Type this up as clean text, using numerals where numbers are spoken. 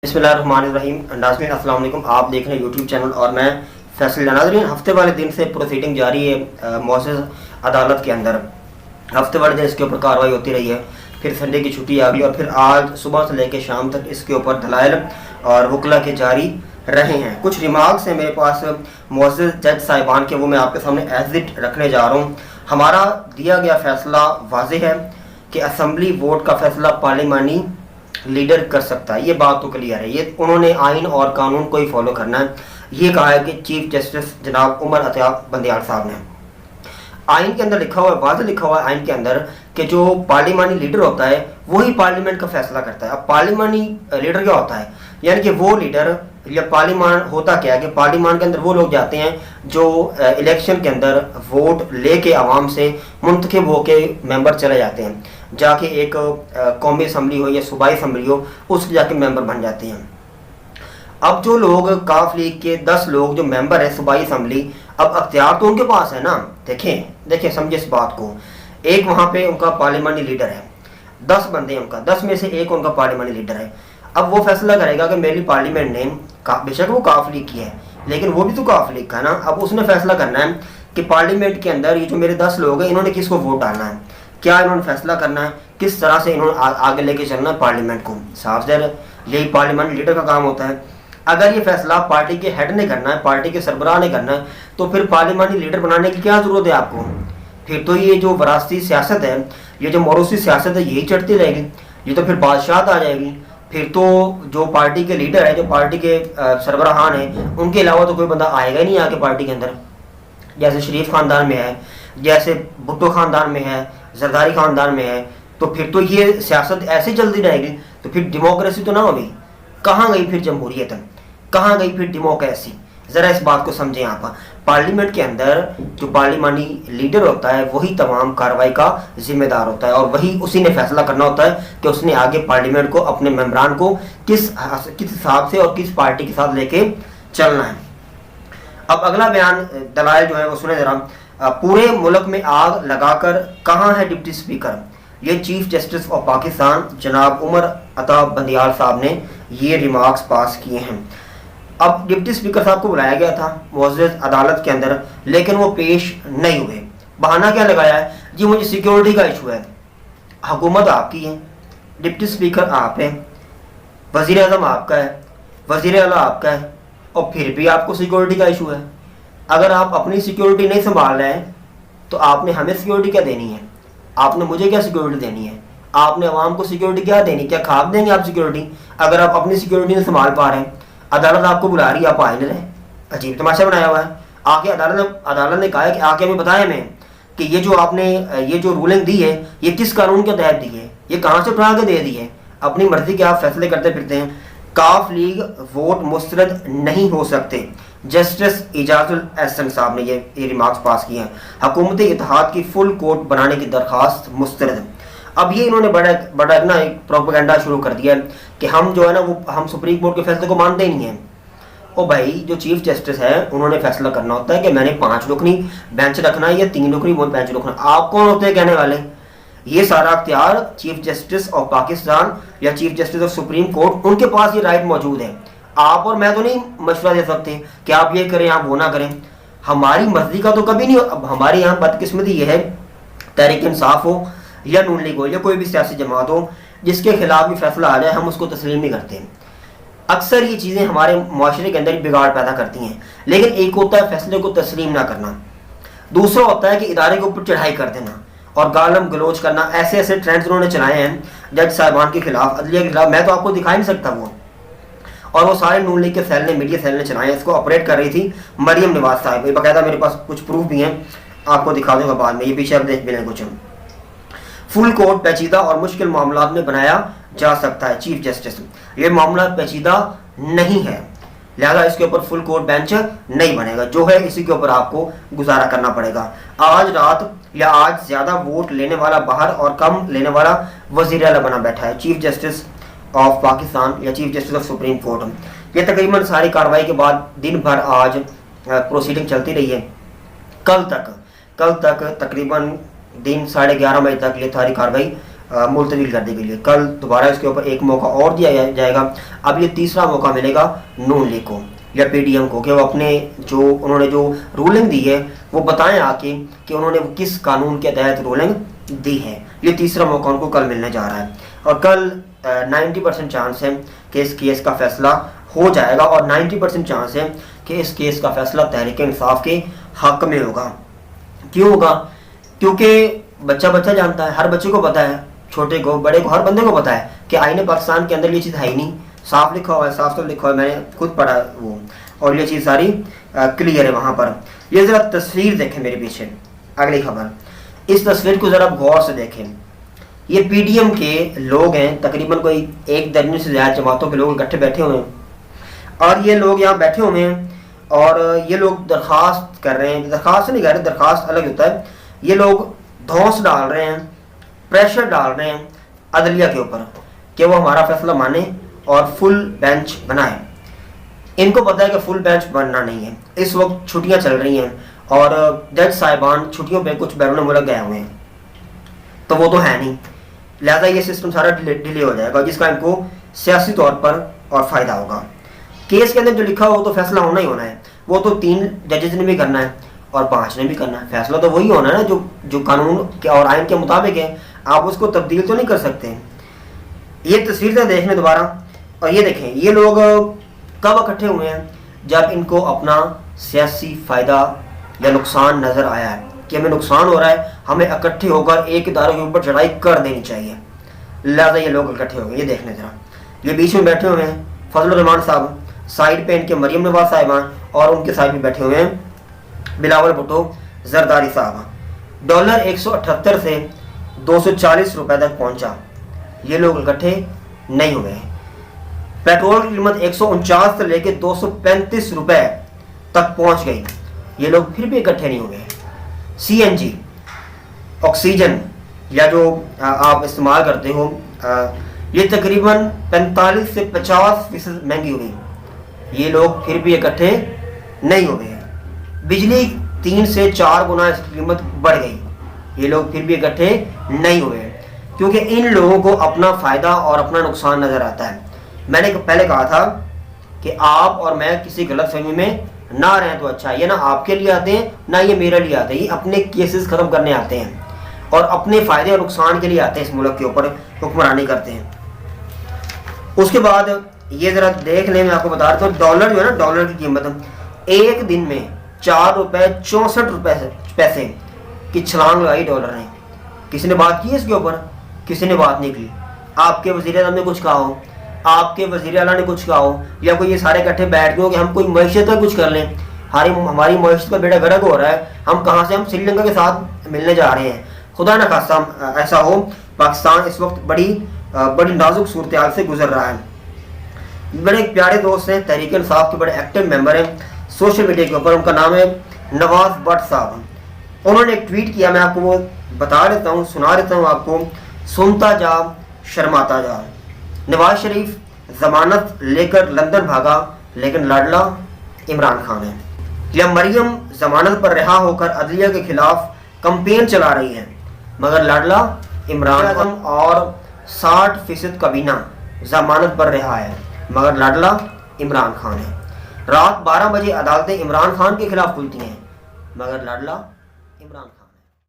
बिस्मिल्लाहिर्रहमानिर्रहीम। नाज़रीन अस्सलाम वालेकुम। आप देख रहे हैं यूट्यूब चैनल और मैं फैसल। नाज़रीन, हफ्ते वाले दिन से प्रोसीडिंग जारी है मुअज़्ज़ज़ अदालत के अंदर। हफ्ते वाले दिन इसके ऊपर कार्रवाई होती रही है, फिर संडे की छुट्टी आ गई और फिर आज सुबह से लेकर शाम तक इसके ऊपर दलाइल और वकला के जारी रहे हैं। कुछ रिमार्क्स हैं मेरे पास मुअज़्ज़ज़ जज साहिबान के, वो मैं आपके सामने एज इट रखने जा रहा हूँ। हमारा दिया गया फैसला वाज़ेह है कि असम्बली वोट का फैसला पार्लिमानी लीडर कर सकता है। ये बात तो क्लियर है। ये उन्होंने आइन और कानून को ही फॉलो करना है। ये कहा है कि चीफ जस्टिस जनाब उमर अता बंदियाल साहब ने। आइन के अंदर लिखा हुआ है, वाज़ेह लिखा हुआ है आइन के अंदर कि जो पार्लिमानी लीडर होता है वही पार्लियामेंट का फैसला करता है। अब पार्लिमानी लीडर क्या होता है, यानी कि वो लीडर या पार्लिमान होता क्या है कि पार्लिमान के अंदर वो लोग जाते हैं जो इलेक्शन के अंदर वोट लेके आवाम से मुंतखब होके मेंबर चले जाते हैं, जाके एक कौमी असम्बली हो या सूबाई असम्बली हो उसके जाके मेंबर बन जाते हैं। अब जो लोग काफ लीग के 10 लोग जो मेंबर है सूबाई असम्बली, अब अख्तियार तो उनके पास है ना। देखें समझे इस बात को। एक वहाँ पे उनका पार्लिमानी लीडर है, 10 बंदे हैं उनका, 10 में से एक उनका पार्लिमानी लीडर है। अब वो फैसला करेगा कि मेरी पार्लियामेंट ने बेशक वो काफ लीग की है लेकिन वो भी तो काफ लीग का है ना। अब उसने फैसला करना है कि पार्लियामेंट के अंदर ये जो मेरे 10 लोग हैं इन्होंने किसको वोट डालना है, क्या इन्होंने फैसला करना है, किस तरह से इन्होंने आगे लेके चलना है पार्लियामेंट को। साफ ज़ाहिर यही पार्लियामेंट लीडर का काम होता है। अगर ये फैसला पार्टी के हेड ने करना है, पार्टी के सरबराह ने करना है, तो फिर पार्लियामानी लीडर बनाने की क्या ज़रूरत है आपको। फिर तो ये जो वरासती सियासत है, ये जो मौरूसी सियासत है, यही चढ़ती रहेगी। ये तो फिर बादशाहत आ जाएगी। फिर तो जो पार्टी के लीडर है, जो पार्टी के सरबराहान हैं, उनके अलावा तो कोई बंदा आएगा ही नहीं आके पार्टी के अंदर। जैसे शरीफ खानदान में है, जैसे भुट्टो खानदान में है, जरदारी खानदान में है, तो फिर तो ये सियासत ऐसे चलती रहेगी। तो फिर डेमोक्रेसी तो ना होगी। कहाँ गई फिर जमहूरियत, कहाँ गई फिर डेमोक्रेसी। ज़रा इस बात को समझें आप। पार्लियामेंट के अंदर जो पार्लिमानी लीडर होता है वही तमाम कार्रवाई का जिम्मेदार होता है और वही उसी ने फैसला करना होता है कि उसने आगे पार्लियामेंट को, अपने मेंबरान को किस हिसाब से और किस पार्टी के साथ लेके चलना है। अब अगला बयान दलाइल जो है वो सुने जरा। पूरे मुल्क में आग लगाकर कहाँ है डिप्टी स्पीकर, ये चीफ जस्टिस ऑफ पाकिस्तान जनाब उमर अता बंदियाल साहब ने ये रिमार्क्स पास किए हैं। अब डिप्टी स्पीकर साहब को बुलाया गया था मुअज़्ज़ज़ अदालत के अंदर, लेकिन वो पेश नहीं हुए। बहाना क्या लगाया है जी, मुझे सिक्योरिटी का इशू है। हुकूमत आपकी है, डिप्टी स्पीकर आप है, वज़ीर आज़म आपका है, वज़ीर आला आपका है, और फिर भी आपको सिक्योरिटी का इशू है। अगर आप अपनी सिक्योरिटी नहीं संभाल रहे हैं तो आपने हमें सिक्योरिटी क्या देनी है, आपने मुझे क्या सिक्योरिटी देनी है, आपने अवाम को सिक्योरिटी क्या देनी, क्या खाब देंगे आप सिक्योरिटी अगर आप अपनी सिक्योरिटी नहीं संभाल पा रहे हैं। अदालत आपको बुला रही है, आप आए नहीं रहे। अजीब तमाशा बनाया हुआ है। आके अदालत ने कहा है कि आके हमें बताएं हमें कि ये जो आपने ये जो रूलिंग दी है ये किस कानून के तहत दी है, ये कहाँ से उठा के दे दी है। अपनी मर्जी के आप फैसले करते फिरते हैं। काफ लीग वोट मुस्तरद नहीं हो सकते, जस्टिस इजाजुल एहसन साहब ने ये रिमार्क्स पास किए हैं। हुकूमत इत्तेहाद की फुल कोर्ट बनाने की दरख्वास्त मुस्तरद। अब ये इन्होंने बड़ा ना एक प्रोपेगेंडा शुरू कर दिया है कि हम जो है ना वो हम सुप्रीम कोर्ट के फैसले को मानते ही नहीं हैं। ओ भाई, जो चीफ जस्टिस है उन्होंने फैसला करना होता है कि मैंने 5 रुकनी बेंच रखना है या 3 रुकनी बेंच रखना। आप कौन होते हैं कहने वाले। ये सारा अख्तियार चीफ जस्टिस ऑफ पाकिस्तान या chief justice of supreme court, उनके पास ये राइट मौजूद है। आप और मैं तो नहीं मशवरा दे सकते कि आप ये करें आप वो ना करें। हमारी मर्जी का तो कभी नहीं। अब हमारे यहाँ बदकिस्मती ये है, तहरीक इंसाफ हो या नून लीग हो या कोई भी सियासी जमात हो, जिसके खिलाफ भी फैसला आ जाए हम उसको तस्लीम नहीं करते। अक्सर ये चीज़ें हमारे माशरे के अंदर बिगाड़ पैदा करती हैं। लेकिन एक होता है फैसले को तस्लीम ना करना, दूसरा होता है कि इदारे के ऊपर चढ़ाई कर देना और गालम गलोच करना। ऐसे ऐसे ट्रेंड्स उन्होंने चलाए हैं जज साहिबान के खिलाफ, अदलिया के खिलाफ। मैं तो आपको दिखा नहीं सकता वो, और वो सारे नून लीग के सेल ने, मीडिया सेल ने चलाए हैं। इसको ऑपरेट कर रही थी मरियम नवाज साहब। बाकायदा मेरे पास कुछ प्रूफ भी हैं, आपको दिखा दूंगा बाद में। ये पीछे आप देख मिलें कुछ। फुल कोर्ट पेचीदा और मुश्किल मामला में बनाया जा सकता है चीफ जस्टिस। ये मामला पेचीदा नहीं है, लिहाजा इसके ऊपर फुल कोर्ट बेंच नहीं बनेगा। जो है इसी के ऊपर आपको गुजारा करना पड़ेगा। आज रात या आज ज्यादा वोट लेने वाला बाहर और कम लेने वाला वजीर आला बना बैठा है चीफ जस्टिस ऑफ पाकिस्तान या chief justice of supreme court. ये तकरीबन सारी कार्रवाई के बाद दिन भर आज प्रोसीडिंग चलती रही है। कल तक तकरीबन दिन 11:30 बजे तक ये सारी कार्रवाई मुलतवी कर दी गई है। कल दोबारा इसके ऊपर एक मौका और दिया जाएगा। अब ये तीसरा मौका मिलेगा नून लीग को या PDM को कि वो अपने उन्होंने जो रूलिंग दी है वो बताएं आके कि उन्होंने किस कानून के तहत रूलिंग दी है। ये तीसरा मौका उनको कल मिलने जा रहा है और कल 90% चांस है कि इस केस का फैसला हो जाएगा और 90% चांस है कि इस केस का फैसला तहरीक इंसाफ के हक में होगा। क्यों होगा? क्योंकि बच्चा जानता है, हर बच्चे को पता है, छोटे को बड़े को हर बंदे को पता है कि आईने पाकिस्तान के अंदर ये चीज़ है ही नहीं, साफ लिखा हुआ है, साफ तो लिखा हुआ है, मैंने खुद पढ़ा वो, और ये चीज़ सारी क्लियर है वहाँ पर। ये ज़रा तस्वीर देखें मेरे पीछे, अगली खबर, इस तस्वीर को ज़रा गौर से देखें। ये PDM के लोग हैं, तकरीबन कोई 1 दर्जन से ज़्यादा जमातों के लोग इकट्ठे बैठे हुए हैं और ये लोग यहाँ बैठे हुए हैं और ये लोग दरख्वास्त कर रहे हैं, दरख्वास्त नहीं कर रहे, दरख्वास्त अलग होता है, ये लोग धौंस डाल रहे हैं, प्रेशर डाल रहे हैं अदलिया के ऊपर कि वो हमारा फैसला माने और फुल बेंच बनाए। इनको पता है कि फुल बेंच बनना नहीं है, इस वक्त छुट्टियां चल रही हैं और जज साहिबान छुट्टियों पे कुछ बैरून मुल्क गए हुए हैं, तो वो तो है नहीं, लिहाजा ये सिस्टम सारा डिले हो जाएगा जिसका इनको सियासी तौर पर और फ़ायदा होगा। केस के अंदर जो लिखा हो तो फैसला होना ही होना है, वो तो 3 जजेस ने भी करना है और 5 ने भी करना है, फैसला तो वही होना है ना जो कानून के और आइन के मुताबिक है, आप उसको तब्दील तो नहीं कर सकते। ये तस्वीर से देख लें दोबारा और ये देखें ये लोग कब इकट्ठे हुए हैं, जब इनको अपना सियासी फ़ायदा या नुकसान नज़र आया है कि हमें नुकसान हो रहा है, हमें इकट्ठे होकर एक इदारे के ऊपर चढ़ाई कर देनी चाहिए, लिहाजा ये लोग इकट्ठे हो गए। ये देखने ज़रा, ये बीच में बैठे हुए हैं फजलुर रहमान साहब, साइड पे इनके मरियम नवाज साहिबान और उनके साइड में बैठे हुए हैं बिलावल भुट्टो जरदारी साहब। डॉलर 178 से 240 रुपए तक पहुंचा, ये लोग इकट्ठे नहीं हुए। पेट्रोल की कीमत 149 से लेकर 235 रुपए तक पहुंच गई, ये लोग फिर भी इकट्ठे नहीं हुए। CNG ऑक्सीजन या जो आप इस्तेमाल करते हो, ये तकरीबन 45 से 50% महंगी हो गई, ये लोग फिर भी इकट्ठे नहीं हुए। बिजली 3 से 4 गुना इसकी कीमत बढ़ गई, ये लोग फिर भी इकट्ठे नहीं हुए, क्योंकि इन लोगों को अपना फ़ायदा और अपना नुकसान नज़र आता है। मैंने पहले कहा था कि आप और मैं किसी गलत फहमी में ना रहें तो अच्छा, ये ना आपके लिए आते हैं ना ये मेरे लिए आते हैं, ये अपने केसेस ख़त्म करने आते हैं और अपने फ़ायदे और नुकसान के लिए आते हैं, इस मुल्क के ऊपर हुक्मरानी करते हैं। उसके बाद ये ज़रा देख लें, मैं आपको बता रहा हूँ, डॉलर जो है ना, डॉलर की कीमत एक दिन में 4 रुपये 64 पैसे की छलांग लगाई डॉलर ने। किसी ने बात की है इसके ऊपर? किसी ने बात नहीं की। आपके वज़ीर आज़म ने कुछ कहा हो, आपके वज़ीर आला ने कुछ कहा हो, या कोई ये सारे इकट्ठे बैठ गए हो कि हम कोई मईशत का कुछ कर लें, हमारी मईशत का बेड़ा गर्क हो रहा है, हम कहाँ से, हम श्रीलंका के साथ मिलने जा रहे हैं, खुदा न खास्ता ऐसा हो। पाकिस्तान इस वक्त बड़ी नाजुक सूरत हाल से गुजर रहा है। बड़े प्यारे दोस्त हैं, तहरीक इंसाफ के बड़े एक्टिव मेंबर हैं सोशल मीडिया के ऊपर, उनका नाम है नवाज भट्ट साहब। उन्होंने एक ट्वीट किया, मैं आपको वो बता देता हूँ, सुना देता हूँ आपको। सुनता जा शर्माता जा, नवाज शरीफ जमानत लेकर लंदन भागा लेकिन लाडला इमरान खान है। या मरियम जमानत पर रिहा होकर अदलिया के खिलाफ कंपेन चला रही है मगर लाडला इमरान खान और 60% काबीना जमानत पर रिहा है मगर लाडला इमरान खान है। रात 12 बजे अदालतें इमरान खान के खिलाफ खुलती हैं मगर लाडला इमरान खान।